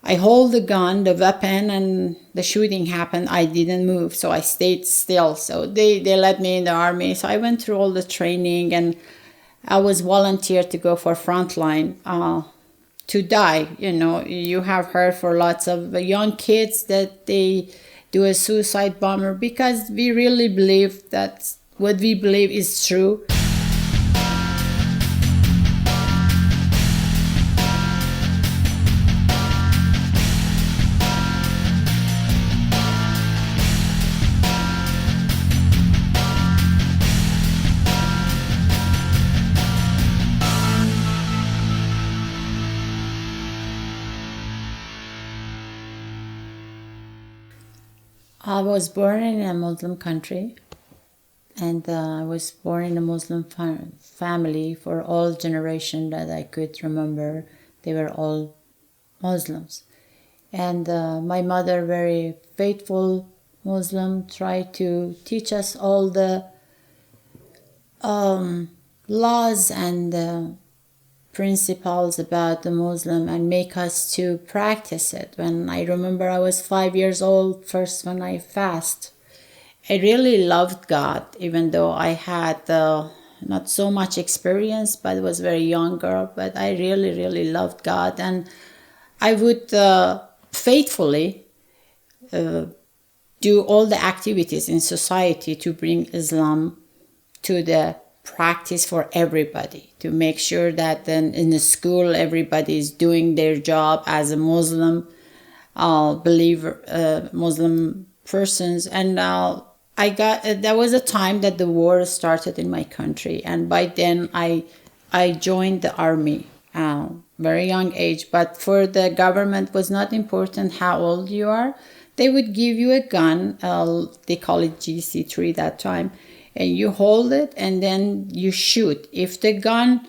I hold the gun, the weapon, and the shooting happened. I didn't move, so I stayed still. So they let me in the army. So I went through all the training, and I was volunteered to go for frontline to die. You have heard for lots of young kids that they do a suicide bomber because we really believe that what we believe is true. I was born in a Muslim country, and I was born in a Muslim family. For all generation that I could remember, they were all Muslims. And my mother, very faithful Muslim, tried to teach us all the laws and principles about the Muslim and make us to practice it. When I remember I was 5 years old, first when I fast, I really loved God, even though I had not so much experience, but I was a very young girl, but I really, really loved God. And I would faithfully do all the activities in society to bring Islam to the practice for everybody, to make sure that then in the school everybody is doing their job as a Muslim believer, Muslim persons. And there was a time that the war started in my country, and by then I joined the army, very young age. But for the government, was not important how old you are. They would give you a gun, they call it GC3 that time, and you hold it and then you shoot. If the gun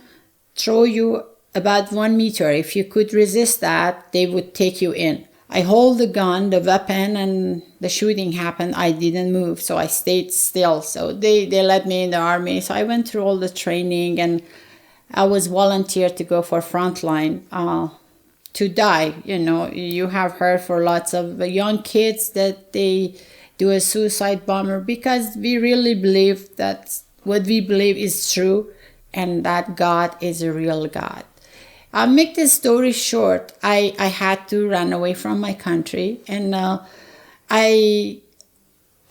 throw you about 1 meter, if you could resist that, they would take you in. I hold the gun, the weapon, and the shooting happened. I didn't move, so I stayed still. So they let me in the army. So I went through all the training, and I was volunteered to go for frontline to die. You have heard for lots of young kids that they do a suicide bomber because we really believe that what we believe is true and that God is a real God. I'll make this story short. I had to run away from my country, and I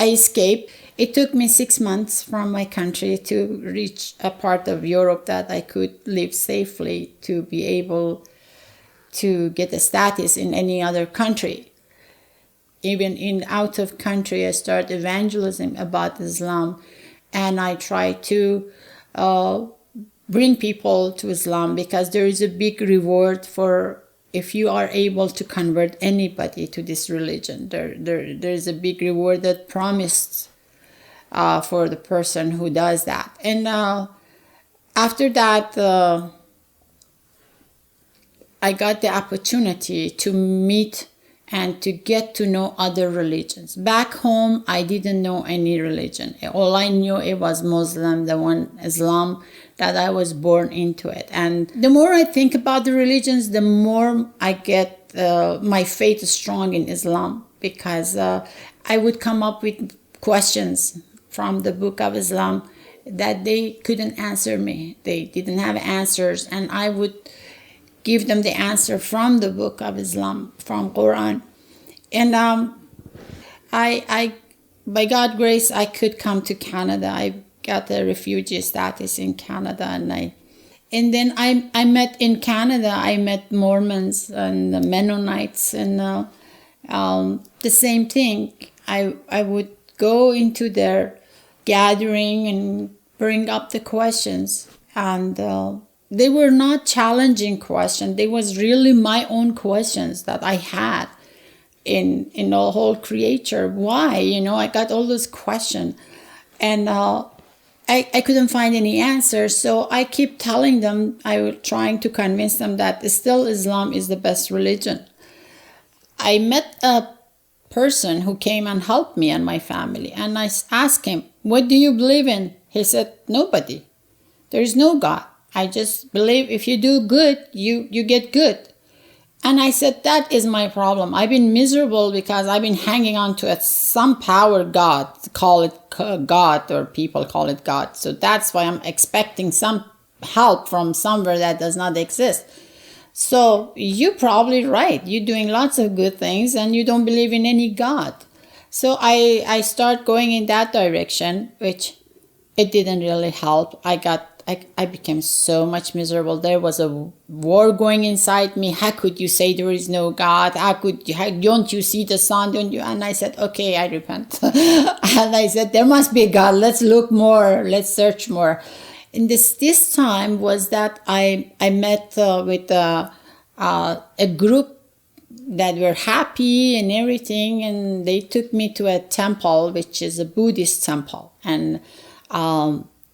escaped. It took me 6 months from my country to reach a part of Europe that I could live safely, to be able to get a status in any other country. Even in out of country, I started evangelism about Islam, and I try to bring people to Islam, because there is a big reward for if you are able to convert anybody to this religion. There is a big reward that promised for the person who does that. And after that, I got the opportunity to meet and to get to know other religions. Back home, I didn't know any religion. All I knew, it was Muslim, the one Islam, that I was born into it. And the more I think about the religions, the more I get my faith strong in Islam, because I would come up with questions from the book of Islam that they couldn't answer me. They didn't have answers, and I would give them the answer from the book of Islam, from Quran. And I by God's grace, I could come to Canada. I got the refugee status in Canada, and then I met in Canada, I met Mormons and the Mennonites, and the same thing. I would go into their gathering and bring up the questions, and they were not challenging questions. They was really my own questions that I had in the whole creature. Why? I got all those questions, and I couldn't find any answers. So I keep telling them, I was trying to convince them that still Islam is the best religion. I met a person who came and helped me and my family, and I asked him, what do you believe in? He said, nobody. There is no God. I just believe if you do good, you get good. And I said, that is my problem. I've been miserable because I've been hanging on to some power God, call it God, or people call it God. So that's why I'm expecting some help from somewhere that does not exist. So you're probably right. You're doing lots of good things and you don't believe in any God. So I start going in that direction, which it didn't really help. I became so much miserable. There was a war going inside me. How could you say there is no God? Don't you see the sun? Don't you? And I said, okay, I repent. And I said, there must be a God. Let's look more. Let's search more. And this time was that I met with a group that were happy and everything, and they took me to a temple, which is a Buddhist temple. And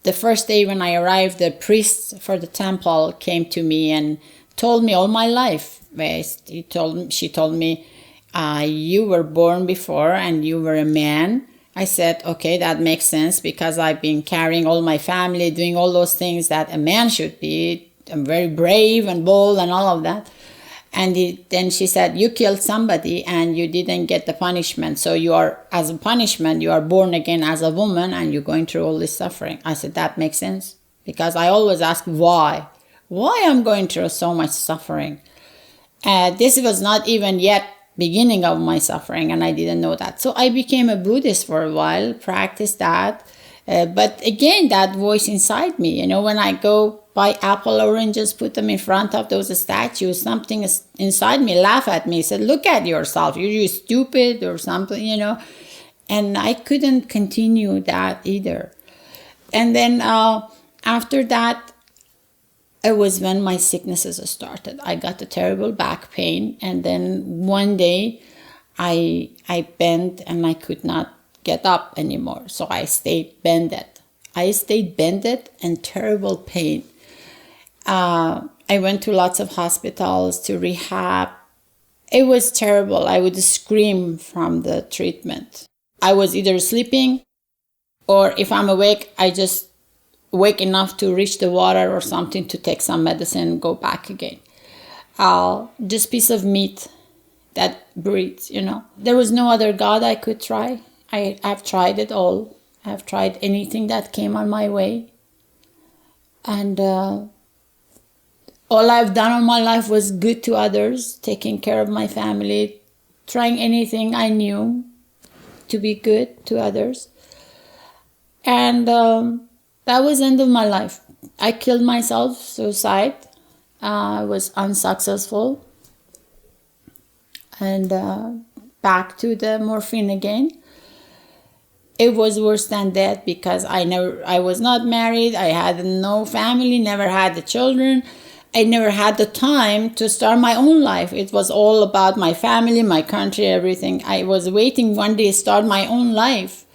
the first day when I arrived, the priest for the temple came to me and told me all my life. She told me, you were born before and you were a man. I said, okay, that makes sense because I've been carrying all my family, doing all those things that a man should be. I'm very brave and bold and all of that. And then she said, you killed somebody and you didn't get the punishment. So you are, as a punishment, you are born again as a woman and you're going through all this suffering. I said, that makes sense. Because I always ask why. Why I'm going through so much suffering? This was not even yet beginning of my suffering, and I didn't know that. So I became a Buddhist for a while, practiced that. But again, that voice inside me, when I go buy apple oranges, put them in front of those statues, something inside me laugh at me, said, look at yourself, you're stupid or something, And I couldn't continue that either. And then after that, it was when my sicknesses started. I got a terrible back pain, and then one day I bent and I could not get up anymore. So I stayed bended. And terrible pain. I went to lots of hospitals, to rehab. It was terrible. I would scream from the treatment. I was either sleeping, or if I'm awake, I just wake enough to reach the water or something to take some medicine and go back again. Just piece of meat that breathes, There was no other God I could try. I've tried it all. I've tried anything that came on my way. And all I've done all my life was good to others, taking care of my family, trying anything I knew to be good to others. And that was the end of my life. I killed myself, suicide. I was unsuccessful. And back to the morphine again. It was worse than death because I was not married. I had no family, never had the children. I never had the time to start my own life. It was all about my family, my country, everything. I was waiting one day to start my own life,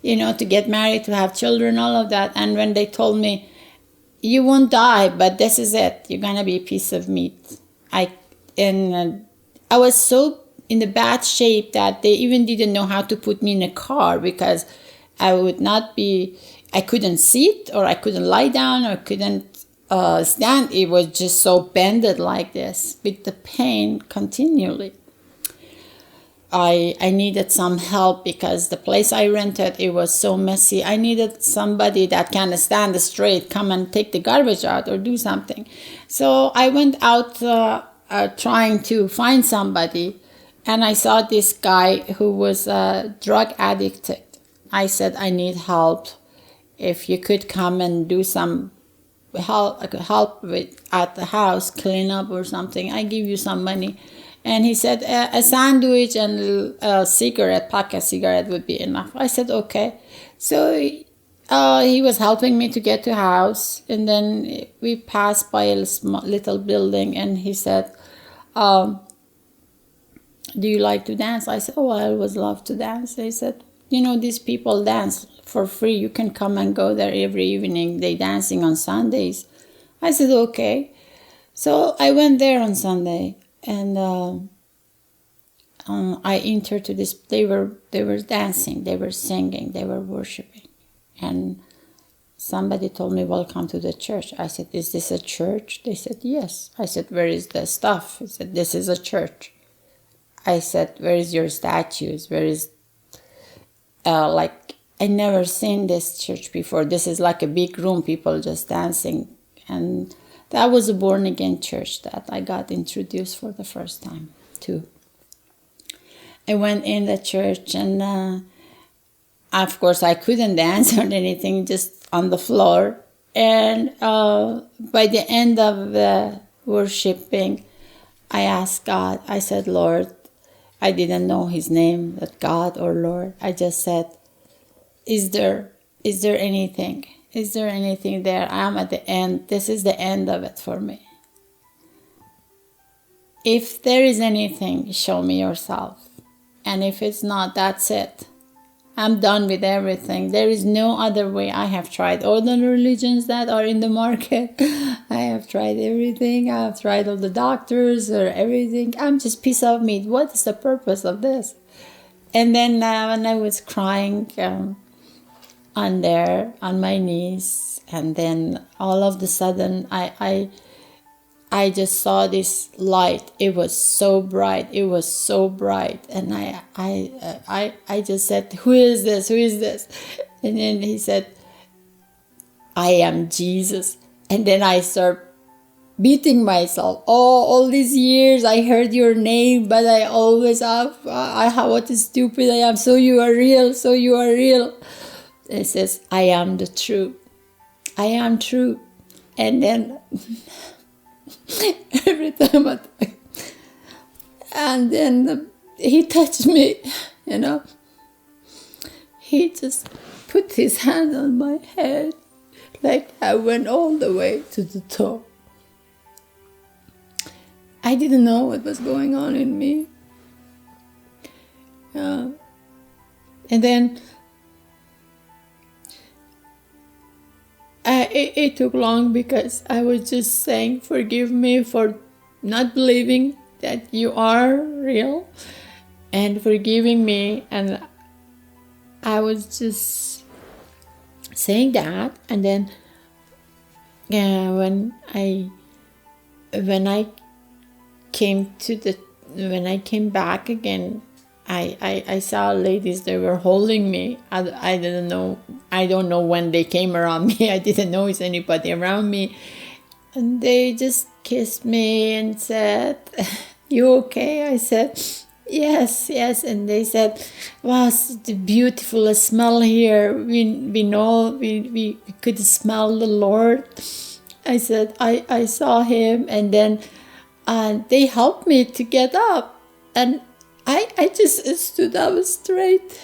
to get married, to have children, all of that. And when they told me, you won't die, but this is it. You're going to be a piece of meat. I was so in the bad shape that they even didn't know how to put me in a car because I couldn't sit, or I couldn't lie down, or couldn't stand. It was just so bended like this with the pain continually. I needed some help because the place I rented, it was so messy. I needed somebody that can stand straight, come and take the garbage out or do something. So I went out trying to find somebody, and I saw this guy who was drug addicted. I said, I need help. If you could come and do some help with at the house, clean up or something, I give you some money. And he said, a sandwich and a cigarette, pack a cigarette would be enough. I said, okay. So he was helping me to get to house. And then we passed by a little building, and he said, do you like to dance? I said, oh, I always love to dance. He said, these people dance for free. You can come and go there every evening. They dancing on Sundays. I said, okay. So I went there on Sunday, and I entered to this. They were dancing, they were singing, they were worshiping, and somebody told me, welcome to the church. I said, is this a church? They said, yes. I said, where is the stuff? He said, this is a church. I said, where is your statues? Where is, I never seen this church before. This is like a big room, people just dancing. And that was a born-again church that I got introduced for the first time to. I went in the church, and of course I couldn't dance or anything, just on the floor. And by the end of the worshiping, I asked God, I said, Lord, I didn't know his name, that God or Lord. I just said, is there anything? Is there anything there? I'm at the end. This is the end of it for me. If there is anything, show me yourself. And if it's not, that's it. I'm done with everything. There is no other way. I have tried all the religions that are in the market. I have tried everything. I have tried all the doctors or everything. I'm just piece of meat. What is the purpose of this? And then when I was crying on my knees, and then all of a sudden I just saw this light. It was so bright. It was so bright. And I just said, who is this? Who is this? And then he said, I am Jesus. And then I start beating myself. Oh, all these years I heard your name, but I always what a stupid I am. So you are real. So you are real. It says, I am the truth. I am true. And then every time and then he touched me, he just put his hand on my head, like I went all the way to the top. I didn't know what was going on in me. And then it took long, because I was just saying, forgive me for not believing that you are real, and forgiving me. And I was just saying that. And then when I came back again, I saw ladies, they were holding me. I didn't know. I don't know when they came around me. I didn't know it's anybody around me. And they just kissed me and said, you okay? I said, yes. And they said, wow, it's the beautiful smell here. We know, we could smell the Lord. I said, I saw him. And then they helped me to get up. And I just stood up straight.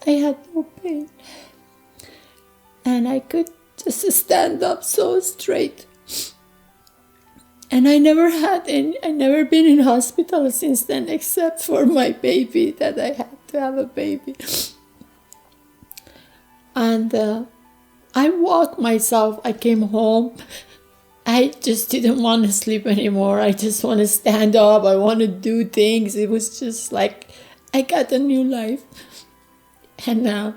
I had no pain. And I could just stand up so straight. And I never been in hospital since then, except for my baby, that I had to have a baby. And I walked myself. I came home. I just didn't want to sleep anymore. I just want to stand up. I want to do things. It was just like I got a new life. And now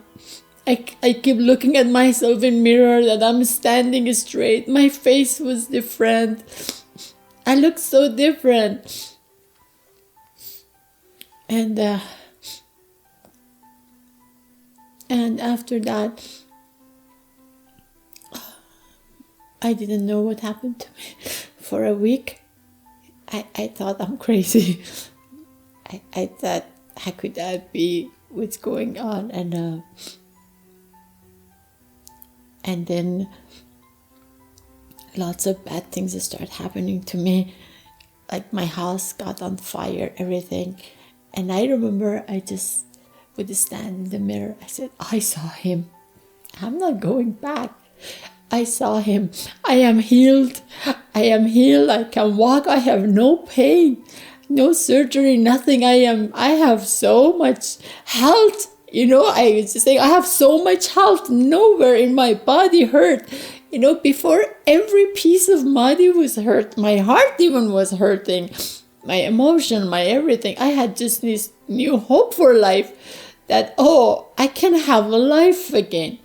I keep looking at myself in mirror, that I'm standing straight. My face was different. I look so different. And after that, I didn't know what happened to me. For a week, I thought I'm crazy. I thought, how could that be? What's going on? And then lots of bad things start happening to me. Like my house got on fire, everything. And I remember I just would stand in the mirror. I said, I saw him. I'm not going back. I saw him. I am healed. I am healed. I can walk. I have no pain, no surgery, nothing. I have so much health. I was just saying, I have so much health. Nowhere in my body hurt. Before, every piece of body was hurt. My heart even was hurting. My emotion, my everything. I had just this new hope for life, that, oh, I can have a life again.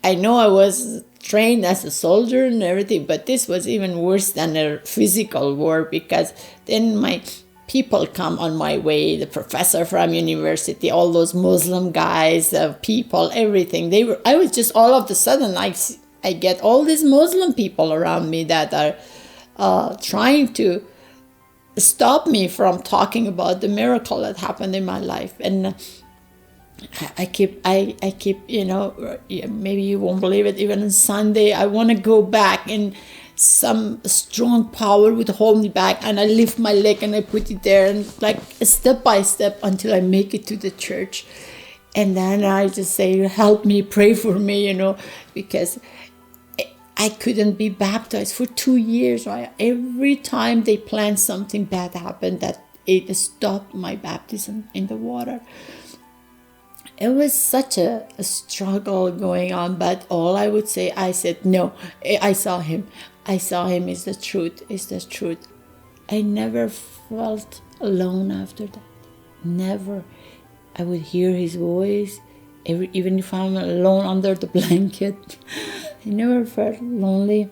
I know I was trained as a soldier and everything, but this was even worse than a physical war, because then my people come on my way, the professor from university, all those Muslim guys, people, everything. I was just all of a sudden, I get all these Muslim people around me that are trying to stop me from talking about the miracle that happened in my life. And I keep, maybe you won't believe it, even on Sunday, I want to go back, and some strong power would hold me back, and I lift my leg and I put it there, and like step by step until I make it to the church. And then I just say, help me, pray for me, because I couldn't be baptized for 2 years. Right? Every time they planned something bad happened, that it stopped my baptism in the water. It was such a struggle going on, but all I would say, I said, no, I saw him. I saw him, is the truth, is the truth. I never felt alone after that. Never. I would hear his voice, even if I'm alone under the blanket. I never felt lonely.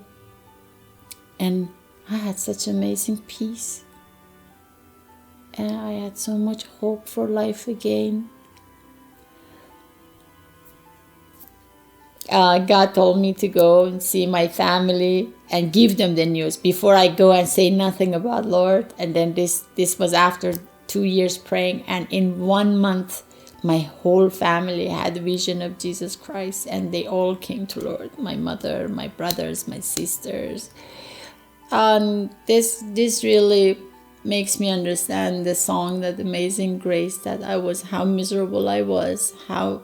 And I had such amazing peace. And I had so much hope for life again. God told me to go and see my family and give them the news before I go and say nothing about Lord. And then this was after 2 years praying, and in 1 month my whole family had a vision of Jesus Christ, and they all came to Lord. My mother, my brothers, my sisters. This really makes me understand the song, that Amazing Grace, that how miserable I was, how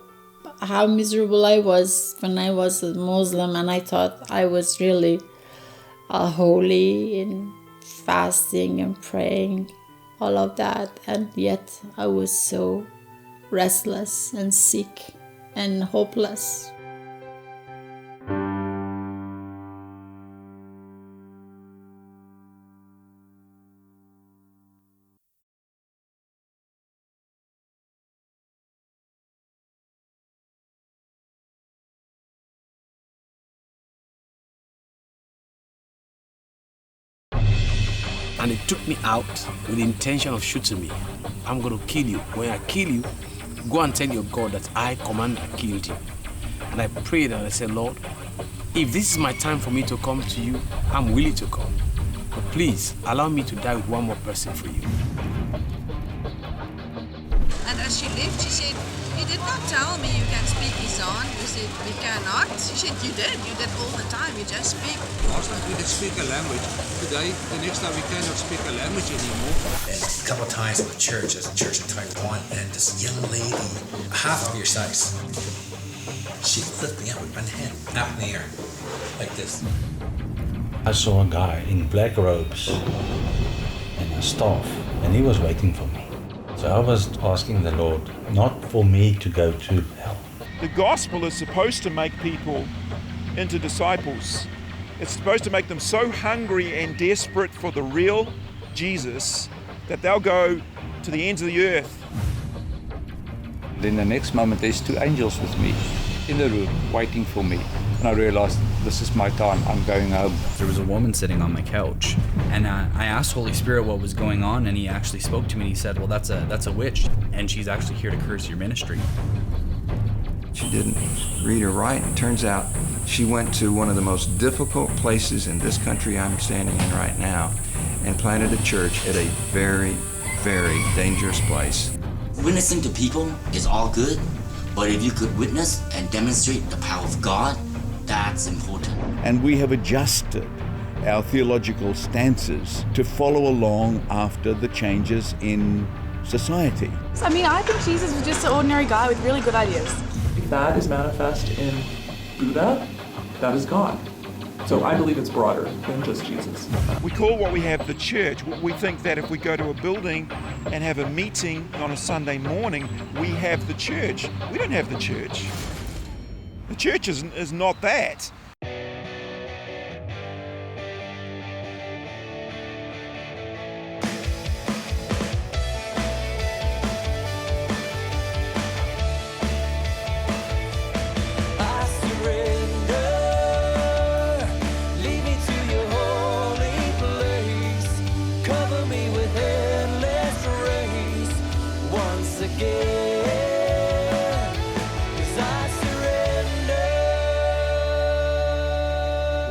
miserable I was when I was a Muslim, and I thought I was really holy in fasting and praying, all of that, and yet I was so restless and sick and hopeless. And he took me out with the intention of shooting me. I'm going to kill you. When I kill you, go and tell your God that I command I killed you. And I prayed and I said, Lord, if this is my time for me to come to you, I'm willing to come. But please, allow me to die with one more person for you. And as she left, she said, you did not tell me you can speak Isan. You said, we cannot. She said, you did all the time, you just speak. Last night we could speak a language. Today, the next time we cannot speak a language anymore. And a couple of times at the church, as a church in Taiwan, and this young lady, half of your size, she lifted me up with one hand, up in the air, like this. I saw a guy in black robes and a staff, and he was waiting for me. So I was asking the Lord not for me to go to hell. The gospel is supposed to make people into disciples. It's supposed to make them so hungry and desperate for the real Jesus that they'll go to the ends of the earth. Then the next moment, there's two angels with me in the room waiting for me. And I realized this is my time, I'm going home. There was a woman sitting on my couch, and I asked Holy Spirit what was going on, and he actually spoke to me and he said, well, that's a witch, and she's actually here to curse your ministry. She didn't read or write, and turns out she went to one of the most difficult places in this country I'm standing in right now and planted a church at a very, very dangerous place. Witnessing to people is all good, but if you could witness and demonstrate the power of God, that's important. And we have adjusted our theological stances to follow along after the changes in society. I mean, I think Jesus was just an ordinary guy with really good ideas. If that is manifest in Buddha, that is God. So I believe it's broader than just Jesus. We call what we have the church. We think that if we go to a building and have a meeting on a Sunday morning, we have the church. We don't have the church. The church is not that.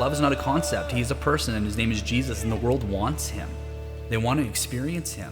Love is not a concept. He is a person, and his name is Jesus, and the world wants him. They want to experience him.